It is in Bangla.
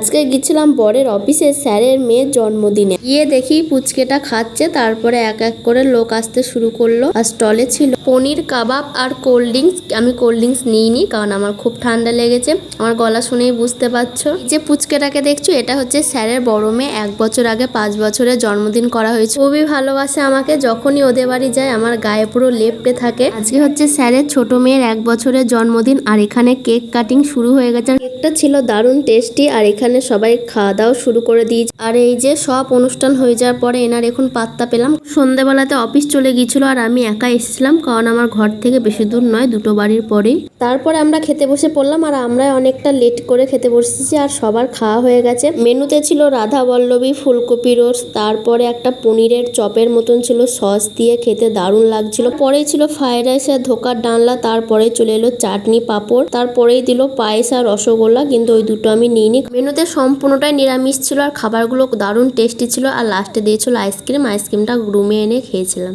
আজকে গেছিলাম বরের অফিসে স্যারের মেয়ের জন্মদিনে। গিয়ে দেখি পুচকেটা খাচ্ছে, তারপরে এক এক করে লোক আসতে শুরু করলো। আর স্টলে ছিল পনির কাবাব আর কোল্ড ড্রিঙ্কস। আমি কোল্ড ড্রিঙ্কস নিইনি, কারণ আমার খুব ঠান্ডা লেগেছে। আমার গলা শুনেই বুঝতে পারছো। যে পুচকেটাকে দেখছো, এটা হচ্ছে স্যারের বড় মেয়ে। 1 বছর আগে 5 বছরের জন্মদিন করা হয়েছে। খুবই ভালোবাসে আমাকে। যখনই ওদের বাড়ি যায় আমার গায়ে পুরো লেপ্টে থাকে। আজকে হচ্ছে স্যারের ছোট মেয়ের 1 বছরের জন্মদিন, আর এখানে কেক কাটিং শুরু হয়ে গেছে। কেকটা ছিল দারুণ টেস্টি, আর এখানে সবাই খাওয়া দাওয়া শুরু করে দিয়েছে। আর এই যে সব অনুষ্ঠান হয়ে যাওয়ার পরে এনার এখন পাত্তা পেলাম। সন্ধ্যেবেলাতে অফিস চলে গিয়েছিল, আর আমি একা এসেছিলাম, কারণ আমার ঘর থেকে বেশি দূর নয়, 2টো বাড়ির পরেই। তারপরে আমরা খেতে বসে পড়লাম, আর আমরা অনেকটা লেট করে খেতে বসেছি, আর সবার খাওয়া হয়ে গেছে। মেনুতে ছিল রাধা বল্লভী ফুলকপি রোস্ট, তারপরে একটা পনিরের চপের মতন ছিল, সস দিয়ে খেতে দারুণ লাগছিল। পরেই ছিল ফ্রাইড রাইস আর ধোকার ডালনা, তারপরে চলে এলো চাটনি পাঁপড়, তারপরেই দিল পায়েস আর রসগোল্লা, কিন্তু ওই দুটো আমি নিইনি। মেনুতে সম্পূর্ণটাই নিরামিষ ছিল, আর খাবারগুলো দারুণ টেস্টি ছিল। আর লাস্টে দিয়েছিল আইসক্রিমটা রুমে এনে খেয়েছিলাম।